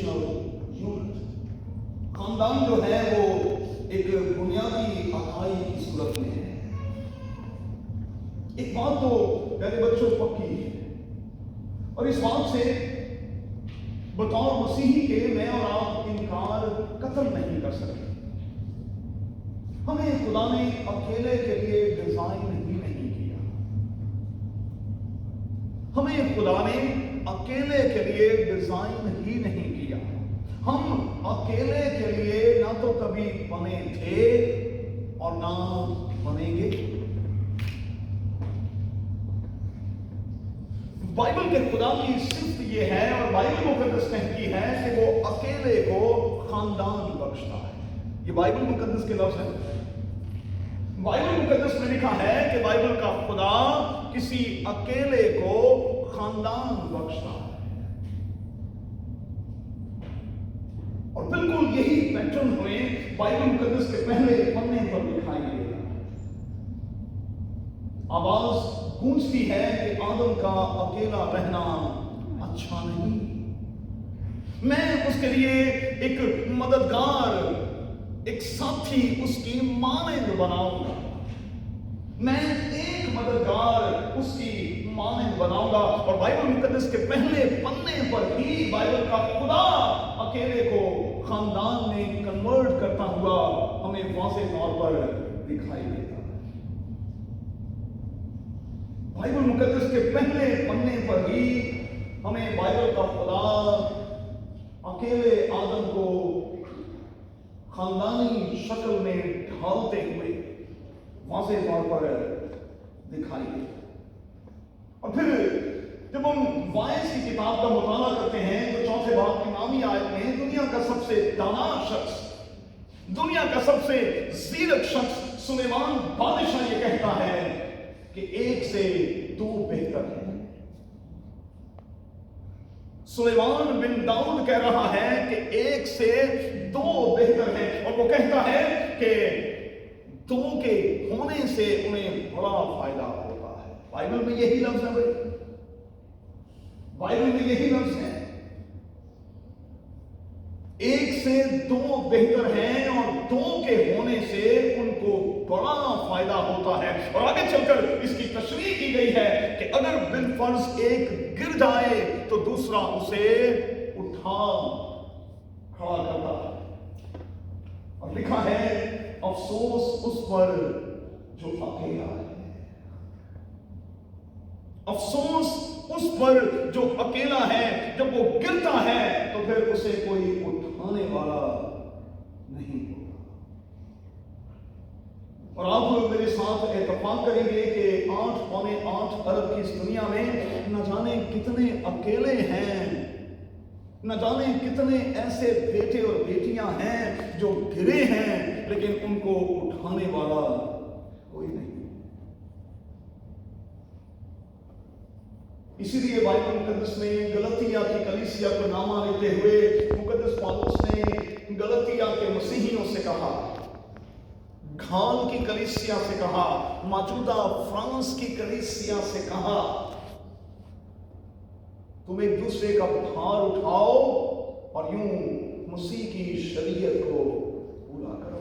Foundational unit. خاندان جو ہے وہ ایک بنیادی اکائی کی صورت میں ہے. ایک بات تو میرے بچوں پکی ہے، اور اس بات سے بطور مسیحی کے میں اور آپ انکار قتل نہیں کر سکتے. ہمیں خدا نے اکیلے کے لیے ڈیزائن ہی نہیں کیا. ہمیں خدا نے اکیلے کے لیے ڈیزائن ہی نہیں کیا. ہم اکیلے کے لیے نہ تو کبھی بنے تھے اور نہ بنیں گے. بائبل کے خدا کی صفت یہ ہے، اور بائبل مقدس کہتی ہے کہ وہ اکیلے کو خاندان بخشتا ہے. یہ بائبل مقدس کے لفظ ہیں. بائبل مقدس میں لکھا ہے کہ بائبل کا خدا کسی اکیلے کو خاندان بخشتا ہے. اور بالکل یہی پیٹرن ہمیں بائبل مقدس کے پہلے پنے پر دکھائی دے گا. آواز گونجتی ہے کہ آدم کا اکیلا رہنا اچھا نہیں. میں اس کے لیے ایک مددگار، ایک ساتھی اس کی مانند بناؤں گا. میں ایک مددگار اس کی مانند بناؤں گا. اور بائبل مقدس کے پہلے پنے پر ہی بائبل کا خدا اکیلے کو خاندان میں کنورٹ کرتا ہوا ہمیں واضح طور پر دکھائی دیتا. بائبل مقدس کے پہلے پنے پر ہی ہمیں بائبل کا خدا اکیلے آدم کو خاندانی شکل میں ڈھالتے ہوئے واضح طور پر دکھائی دیتا. اور پھر جب ہم وائس کی کتاب کا مطالعہ کرتے ہیں تو چوتھے باب کی نامی آیت میں دنیا کا سب سے دانا شخص، دنیا کا سب سے زیرک شخص سلیمان بادشاہ یہ کہتا ہے کہ ایک سے دو بہتر ہیں. سلیمان بن داؤد کہہ رہا ہے کہ ایک سے دو بہتر ہیں. اور وہ کہتا ہے کہ دو کے ہونے سے انہیں بڑا فائدہ ہوتا ہے. بائبل میں یہی لفظ ہے بھائی، بائبل میں یہی لفظ ہے. ایک سے دو بہتر ہیں اور دو کے ہونے سے ان کو بڑا فائدہ ہوتا ہے. اور آگے چل کر اس کی تشریح کی گئی ہے کہ اگر بالفرض ایک گر جائے تو دوسرا اسے اٹھا کھڑا کرتا ہے. اور لکھا ہے افسوس اس پر جو اکیلا ہے. افسوس اس پر جو اکیلا ہے. جب وہ گرتا ہے تو پھر اسے کوئی اٹھانے والا نہیں ہوتا. اور آپ میرے ساتھ اتفاق کریں گے کہ 8.8 ارب کی اس دنیا میں نہ جانے کتنے اکیلے ہیں، نہ جانے کتنے ایسے بیٹے اور بیٹیاں ہیں جو گرے ہیں لیکن ان کو اٹھانے والا کوئی نہیں. اسی لیے بائبل مقدس میں گلتیہ کی کلیسیا کو نامہ لیتے ہوئے مقدس پالوس نے گلتیہ کے مسیحیوں سے کہا، گھال کی کلیسیا سے کہا، موجودہ فرانس کی کلیسیا سے کہا، تم ایک دوسرے کا بھار اٹھاؤ اور یوں مسیح کی شریعت کو پورا کرو.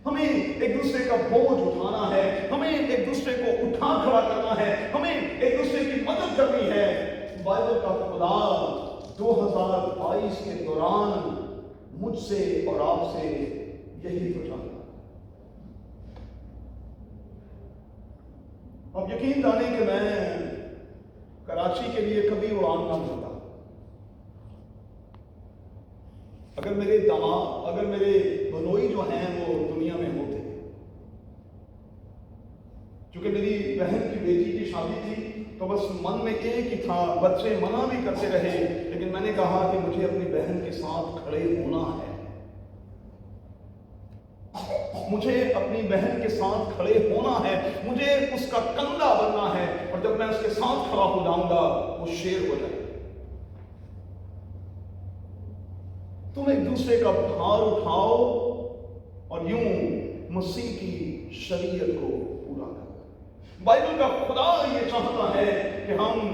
ہمیں ایک دوسرے کا بوجھ اٹھانا ہے، ہمیں ایک دوسرے کو اٹھا کھڑا کرنا ہے، ہمیں ایک دوسرے کی مدد کرنی ہے. بائبل کا خدا 2022 کے دوران مجھ سے اور آپ سے یہی تو چاہتا ہے. اب یقین جانیں کہ میں کراچی کے لیے کبھی اڑان نہ بھرتا. اگر میرے دماغ، اگر میرے بنوئی جو ہیں وہ دنیا میں ہوتے، کیونکہ میری بہن کی بیٹی کی شادی تھی تو بس من میں ایک ہی تھا. بچے منع بھی کرتے رہے لیکن میں نے کہا کہ مجھے اپنی بہن کے ساتھ کھڑے ہونا ہے، مجھے اپنی بہن کے ساتھ کھڑے ہونا ہے، مجھے اس کا کندھا بننا ہے. اور جب میں اس کے ساتھ کھڑا ہو جاؤں گا وہ شیر ہو جائے. تم ایک دوسرے کا بھار اٹھاؤ اور یوں مسیح کی شریعت کو پورا کرو. بائبل کا خدا یہ چاہتا ہے کہ ہم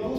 2,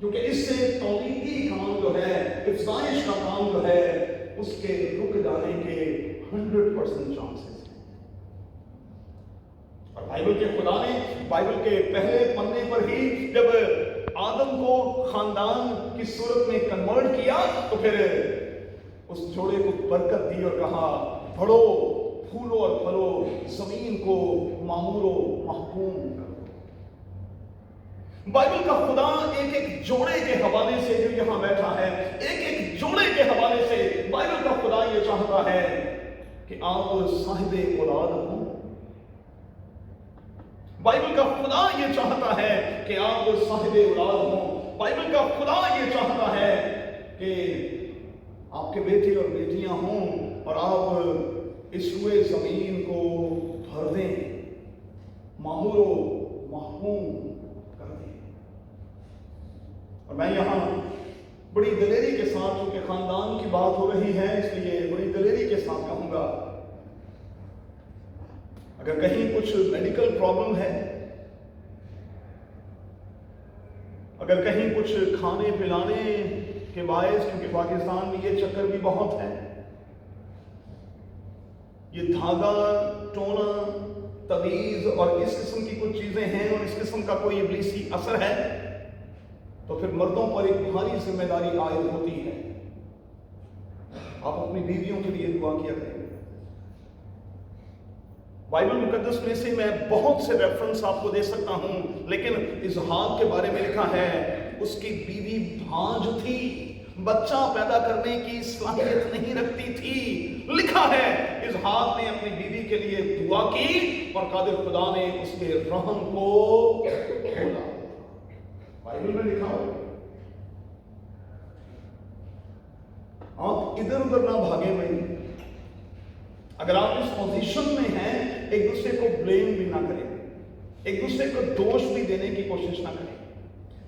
کیونکہ اس سے تولیدی کام جو ہے، افزائش کا کام جو ہے، اس کے رک جانے کے 100% چانسز ہیں۔ اور بائبل کے خدا نے بائبل کے پہلے پنے پر ہی جب آدم کو خاندان کی صورت میں کنورٹ کیا تو پھر اس جوڑے کو برکت دی اور کہا بڑھو، پھولو اور پھلو، زمین کو معمور و محکوم کرو۔ بائبل کا خدا ایک ایک جوڑے کے حوالے سے جو یہاں بیٹھا ہے، ایک ایک جوڑے کے حوالے سے بائبل کا خدا یہ چاہتا ہے کہ آپ صاحب اولاد ہوں۔ بائبل کا خدا یہ چاہتا ہے کہ آپ صاحب اولاد ہوں۔ بائبل کا خدا یہ چاہتا ہے کہ آپ کے بیٹے اور بیٹیاں ہوں اور آپ اس روئے زمین کو بھر دیں، معمور و محکوم کر دیں۔ اور میں یہاں بڑی دلیری کے ساتھ، چونکہ خاندان کی بات ہو رہی ہے اس لیے بڑی دلیری کے ساتھ کہوں گا، اگر کہیں کچھ میڈیکل پرابلم ہے، اگر کہیں کچھ کھانے پلانے کے باعث، کیونکہ پاکستان میں یہ چکر بھی بہت ہے، یہ دھاگا ٹونا تعویذ اور اس قسم کی کچھ چیزیں ہیں اور اس قسم کا کوئی ابلیسی اثر ہے، تو پھر مردوں پر ایک بھاری ذمہ داری عائد ہوتی ہے۔ آپ اپنی بیویوں کے لیے دعا کیا کریں۔ بائبل مقدس میں سے میں بہت سے ریفرنس آپ کو دے سکتا ہوں، لیکن اسحاق کے بارے میں لکھا ہے اس کی بیوی بھانج تھی، بچہ پیدا کرنے کی صلاحیت نہیں رکھتی تھی۔ لکھا ہے اسحاق نے اپنی بیوی کے لیے دعا کی اور قادر خدا نے اس کے رحم کو کھولا۔ بائبل میں لکھا ہو، آپ ادھر ادھر نہ بھاگے بھائی۔ اگر آپ اس پوزیشن میں ہیں، ایک دوسرے کو بلیم بھی نہ کریں، ایک دوسرے کو دوش بھی دینے کی کوشش نہ کریں۔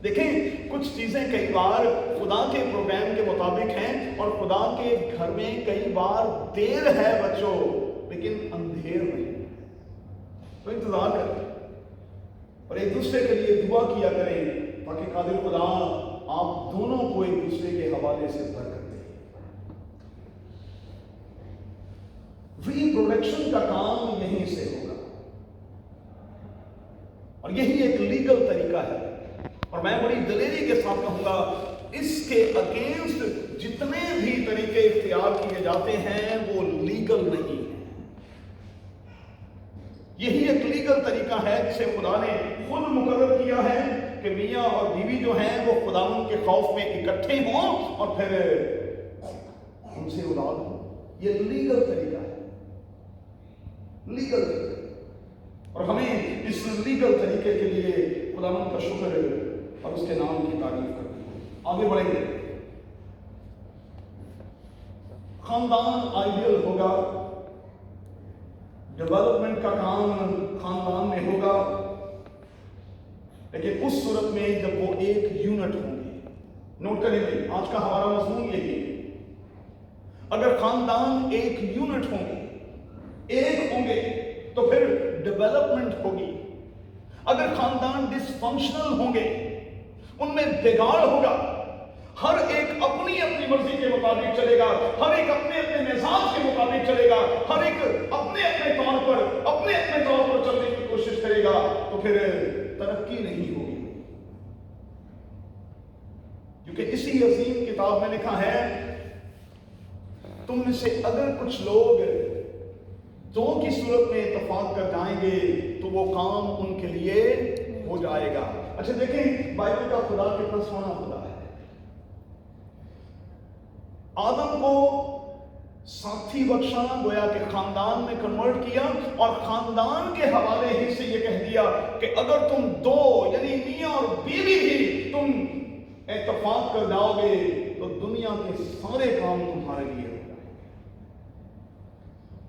دیکھیں، کچھ چیزیں کئی بار خدا کے پروگرام کے مطابق ہیں اور خدا کے گھر میں کئی بار دیر ہے بچوں، لیکن اندھیر نہیں۔ تو انتظار کریں اور ایک دوسرے کے لیے دعا کیا کریں تاکہ قادر خدا آپ دونوں کو ایک دوسرے کے حوالے سے برکت دے۔ ریپروڈکشن کا کام یہیں سے ہوگا اور یہی ایک لیگل طریقہ ہے، اور میں بڑی دلیری کے ساتھ کہوں گا اس کے اگینسٹ جتنے بھی طریقے اختیار کیے جاتے ہیں وہ لیگل نہیں ہیں۔ یہی ایک لیگل طریقہ ہے جسے خدا نے خود مقرر کیا ہے کہ میاں اور بیوی جو ہیں وہ خداوند کے خوف میں اکٹھے ہوں اور پھر ان سے اولاد ہو۔ یہ لیگل طریقہ ہے، لیگل طریقہ، اور ہمیں اس لیگل طریقے کے لیے خداوند کا شکر اور اس کے نام کی تعریف کرتے ہیں۔ آگے بڑھیں گے۔ خاندان آئیڈیل ہوگا، ڈیولپمنٹ کا کام خاندان میں ہوگا، لیکن اس صورت میں جب وہ ایک یونٹ ہوں گے۔ نوٹ کریں گے، آج کا ہمارا مضمون یہی ہے۔ اگر خاندان ایک یونٹ ہوں گے، ایک ہوں گے، تو پھر ڈیولپمنٹ ہوگی۔ اگر خاندان ڈس فنکشنل ہوں گے، ان میں بگاڑ ہوگا، ہر ایک اپنی اپنی مرضی کے مطابق چلے گا، ہر ایک اپنے اپنے مزاج کے مطابق چلے گا، ہر ایک اپنے اپنے طور پر چلنے کی کوشش کرے گا، تو پھر ترقی نہیں ہوگی۔ کیونکہ اسی عظیم کتاب میں لکھا ہے تم میں سے اگر کچھ لوگ دو کی صورت میں اتفاق کر جائیں گے تو وہ کام ان کے لیے ہو جائے گا۔ اچھا دیکھیں، بائبل کا خدا کتنا سونا خدا ہے۔ آدم کو ساتھی بخشا، گویا کہ خاندان میں کنورٹ کیا، اور خاندان کے حوالے ہی سے یہ کہہ دیا کہ اگر تم دو یعنی میاں اور بیوی بھی تم اتفاق کر جاؤ گے تو دنیا کے سارے کام تمہارے لیے ہو جائیں گے۔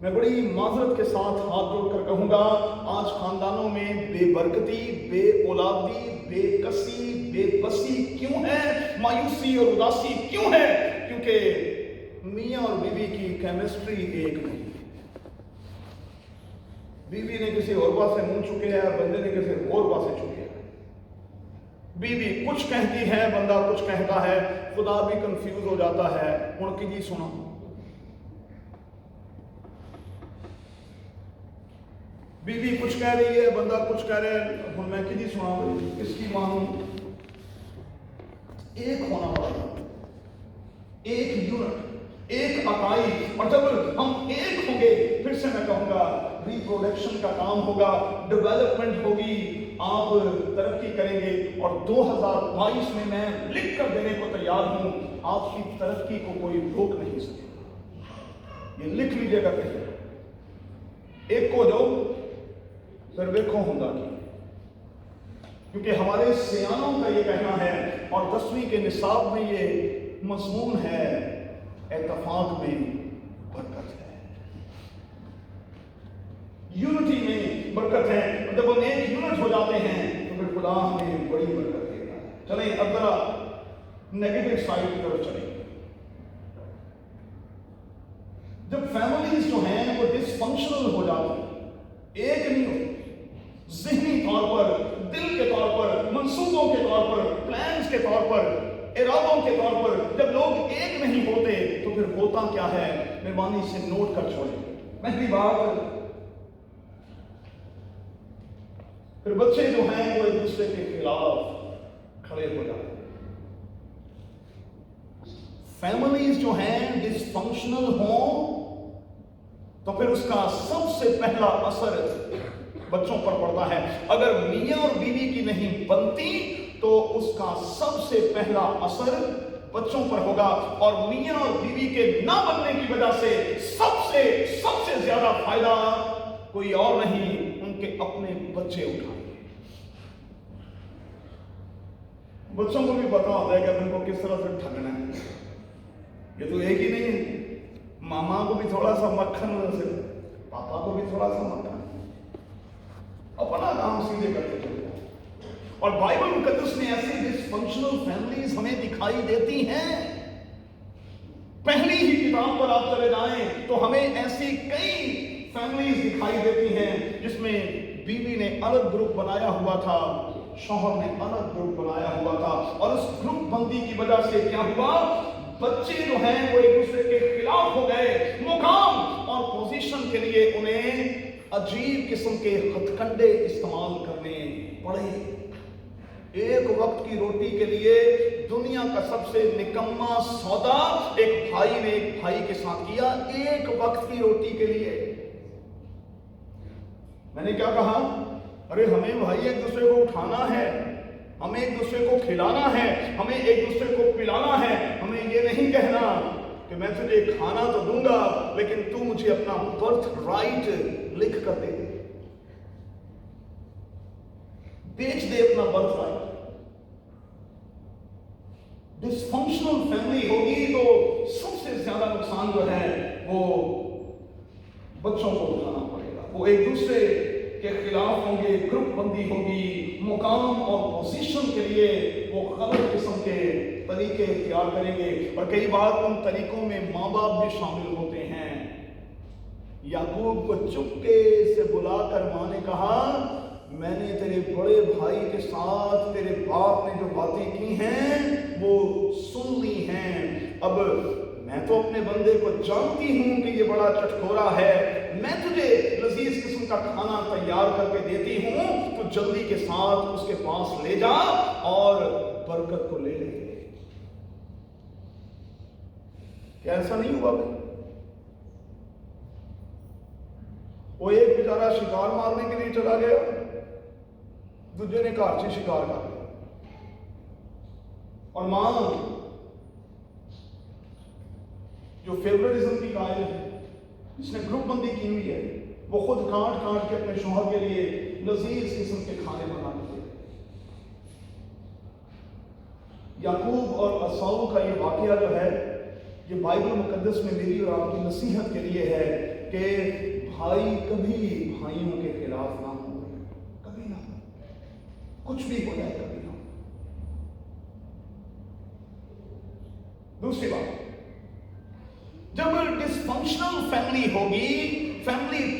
میں بڑی معذرت کے ساتھ ہاتھ جوڑ کر کہوں گا، آج خاندانوں میں بے برکتی، بے اولادی، بے کسی، بے بسی کیوں ہے؟ مایوسی اور اداسی کیوں ہے؟ کیونکہ میاں اور بیوی کی کیمسٹری ایک نہیں۔ بیوی نے کسی اور بات سے منہ چکے ہے، بندے نے کسی اور بات سے چکے ہے۔ بیوی کچھ کہتی ہے، بندہ کچھ کہتا ہے، خدا بھی کنفیوز ہو جاتا ہے، ہن کی جی سنا؟ بیوی کچھ کہہ رہی ہے، بندہ کچھ کہہ رہا ہے، ہن میں کی جی سنا؟ کس کی مانوں؟ ایک ہونا پڑا، ایک یونٹ، ایک اکائی، اور جب ہم ایک ہوں گے، پھر سے میں کہوں گا ریپروڈکشن کا کام ہوگا، ڈیولپمنٹ ہوگی، آپ ترقی کریں گے، اور 2022 میں میں لکھ کر دینے کو تیار ہوں، آپ کی ترقی کو کوئی روک نہیں سکے، یہ لکھ لیجیے گا کہیں، ایک کو جاؤ پھر دیکھو ہوں گا کی، کیونکہ ہمارے سیانوں کا یہ کہنا ہے، اور 10ویں کے نصاب میں یہ مضمون ہے، اتفاق میں برکت ہے، یونٹی میں برکت ہے، اور جب ہم ایک یونٹ ہو جاتے ہیں تو پھر خدا ہمیں بڑی برکت دیتا ہے۔ چلیں اب ذرا نیگیٹو سائڈ کی طرف چلیں۔ جب فیملیز جو ہیں وہ ڈس فنکشنل ہو جاتی ہیں، ایک نہیں ہوتی، ذہنی طور پر، دل کے طور پر، منصوبوں کے طور پر، پلانز کے طور پر، ارادوں کے طور پر، جب لوگ ایک نہیں ہوتے تو پھر ہوتا کیا ہے؟ مہربانی سے نوٹ کر چھوڑیں۔ پہلی بات، پھر بچے جو ہیں وہ ایک دوسرے کے خلاف کھڑے ہو جاتے ہیں۔ فیملیز جو ہیں ڈس فنکشنل ہوں تو پھر اس کا سب سے پہلا اثر بچوں پر پڑتا ہے۔ اگر میاں اور بیوی کی نہیں بنتی تو اس کا سب سے پہلا اثر بچوں پر ہوگا، اور میاں اور بیوی کے نہ بننے کی وجہ سے سب سے زیادہ فائدہ کوئی اور نہیں، ان کے اپنے بچے اٹھائیں گے۔ بچوں کو بھی پتا ہوتا ہے کہ ان کو کس طرح سے ٹھگنا ہے، یہ تو ایک ہی نہیں ہے، ماما کو بھی تھوڑا سا مکھن سے، پاپا کو بھی تھوڑا سا مکھن، اپنا کام سیدھے کرتے چلے۔ اور بائبل مقدس میں ایسی ڈس فنکشنل فیملیز ہمیں دکھائی دیتی ہیں۔ پہلی ہی کتاب پر آپ چلے جائیں تو ہمیں ایسی کئی فیملیز دکھائی دیتی ہیں جس میں بیوی نے الگ گروپ بنایا ہوا تھا، شوہر نے الگ گروپ بنایا ہوا تھا، اور اس گروپ بندی کی وجہ سے کیا ہوا؟ بچے جو ہیں وہ ایک دوسرے کے خلاف ہو گئے، مقام اور پوزیشن کے لیے انہیں عجیب قسم کے ہتھ کنڈے استعمال کرنے پڑے۔ ایک وقت کی روٹی کے لیے دنیا کا سب سے نکما سودا ایک بھائی نے ایک بھائی کے ساتھ کیا، ایک وقت کی روٹی کے لیے۔ میں نے کیا کہا؟ ارے ہمیں بھائی ایک دوسرے کو اٹھانا ہے، ہمیں ایک دوسرے کو کھلانا ہے، ہمیں ایک دوسرے کو پلانا ہے، ہمیں یہ نہیں کہنا کہ میں تجھے کھانا تو دوں گا لیکن تو مجھے اپنا برتھ رائٹ لکھ کر دے، بیچ دے اپنا برتھ رائٹ۔ ڈس فنکشنل فیملی ہوگی تو سب سے زیادہ نقصان جو ہے وہ بچوں کو اٹھانا پڑے گا، وہ ایک دوسرے کے خلاف ہوں گے، گروپ بندی ہوگی، مقام اور پوزیشن کے لیے وہ غلط قسم کے طریقے اختیار کریں گے، اور کئی بار ان طریقوں میں ماں باپ بھی شامل ہوتے ہیں۔ یعقوب کو چپکے سے بلا کر ماں نے کہا، میں نے تیرے بڑے بھائی کے ساتھ تیرے باپ نے جو باتیں کی ہیں وہ سن لی ہیں، اب میں تو اپنے بندے کو جانتی ہوں کہ یہ بڑا چٹکورا ہے، میں تجھے لذیذ قسم کا کھانا تیار کر کے دیتی ہوں، تو جلدی کے ساتھ اس کے پاس لے جا اور برکت کو لے لے۔ کیا ایسا نہیں ہوا بھائی؟ وہ ایک بیچارہ شکار مارنے کے لیے چلا گیا، دوسرے نے کارچی شکار کر لیا، اور ماں جو فیورٹزم کی قائل ہے، جس نے گروپ بندی کی ہوئی ہے، وہ خود کاٹ کاٹ کے اپنے شوہر کے لیے لذیذ قسم کے کھانے بناتے تھے۔ یعقوب اور عیساؤ کا یہ واقعہ جو ہے، یہ بائبل مقدس میں میری اور آپ کی نصیحت کے لیے ہے کہ بھائی کبھی بھائیوں کے خلاف نہ ہو، کبھی نہ ہو، کچھ بھی ہو جائے کبھی نہ ہو۔ دوسری بات، جب ڈس فنکشنل فیملی ہوگی، فیملی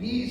20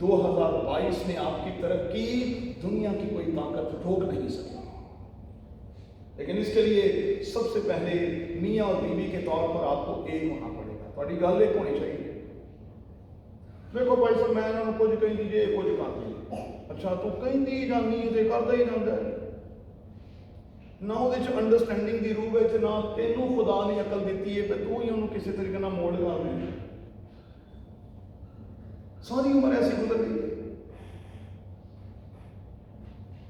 2022 میں آپ کی ترقی دنیا کی کوئی طاقت روک نہیں سکتی، لیکن اس کے لیے سب سے پہلے میاں اور بیوی کے طور پر آپ کو ایک ہونا پڑے گا. تھوڑی گل ایک ہونی چاہیے. دیکھو بھائی صاحب میں انہوں نے کچھ کہیں دیجیے کچھ کر دی. اچھا تو کہیں دی جانی ہے کرتا ہی جاتا ہے نہ وہ انڈرسٹینڈنگ کی روح ہے نہ تینوں خدا نے عقل دیتی ہے پہ تو ہی انہوں کسی طریقے نہ موڑ کر رہے ہیں. ساری عمر ایسی گزر گئی ہے.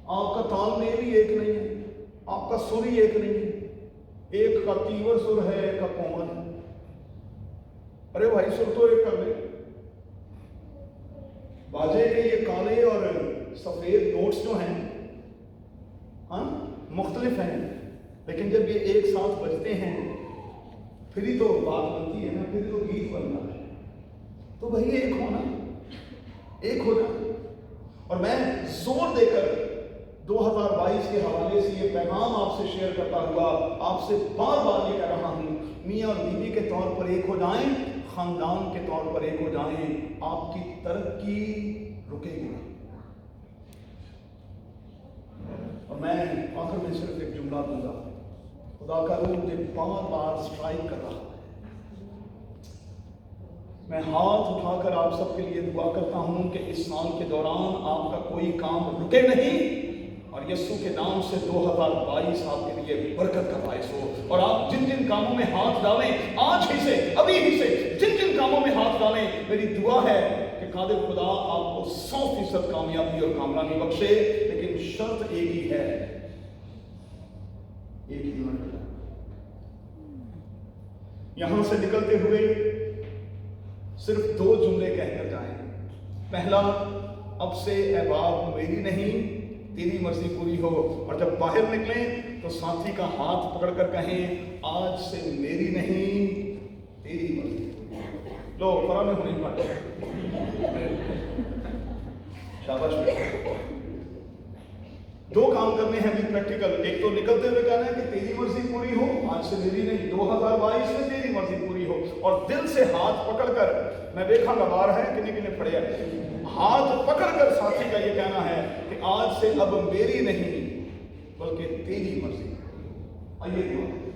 آپ کا تال میل ہی ایک نہیں ہے، آپ کا سر ہی ایک نہیں ہے. ایک کا تیور سر ہے، ایک کا کومل ہے. ارے بھائی سر تو ایک کر دے. باجے کے یہ کالے اور سفید نوٹس جو ہیں ہاں مختلف ہیں، لیکن جب یہ ایک ساتھ بجتے ہیں پھر ہی تو بات بنتی ہے نا، پھر ہی تو گیت بنتا ہے. تو بھائی ایک ہونا، ایک ہونا. اور میں زور دے کر 2022 کے حوالے سے یہ پیغام آپ سے شیئر کرتا ہوا آپ سے بار بار یہ کہہ رہا ہوں، میاں اور بیوی کے طور پر ایک ہو جائیں، خاندان کے طور پر ایک ہو جائیں، آپ کی ترقی رکے گی نہیں. اور میں آخر میں صرف ایک جملہ دوں گا. خدا کا روح مجھے بار بار سٹرائک کر رہا ہے. میں ہاتھ اٹھا کر آپ سب کے لیے دعا کرتا ہوں کہ اس سال کے دوران آپ کا کوئی کام رکے نہیں، اور یسوع کے نام سے 2022 آپ کے لیے برکت کا باعث ہو. اور آپ جن جن کاموں میں ہاتھ ڈالیں آج ہی سے، ابھی ہی سے جن جن کاموں میں ہاتھ ڈالیں، میری دعا ہے کہ قادر خدا آپ کو 100% کامیابی اور کامرانی بخشے. لیکن شرط ایک ہی ہے، ایک ہی منٹ. یہاں سے نکلتے ہوئے صرف 2 جملے کہہ کر جائیں. پہلا، اب سے اے باپ میری نہیں تیری مرضی پوری ہو. اور جب باہر نکلیں تو ساتھی کا ہاتھ پکڑ کر کہیں آج سے میری نہیں تیری مرضی. لو فرا میں ہونے پڑے. شاباش. 2 کام کرنے ہیں ابھی پریکٹیکل. ایک تو نکلتے ہوئے کہنا ہے کہ تیری مرضی پوری ہو، آج سے میری نہیں، 2022 میں تیری مرضی پوری ہو. اور دل سے ہاتھ پکڑ کر، میں دیکھا گا بار ہے کتنے پڑے ہیں، ہاتھ پکڑ کر ساتھی کا یہ کہنا ہے کہ آج سے اب میری نہیں بلکہ تیری مرضی. آئیے دعا.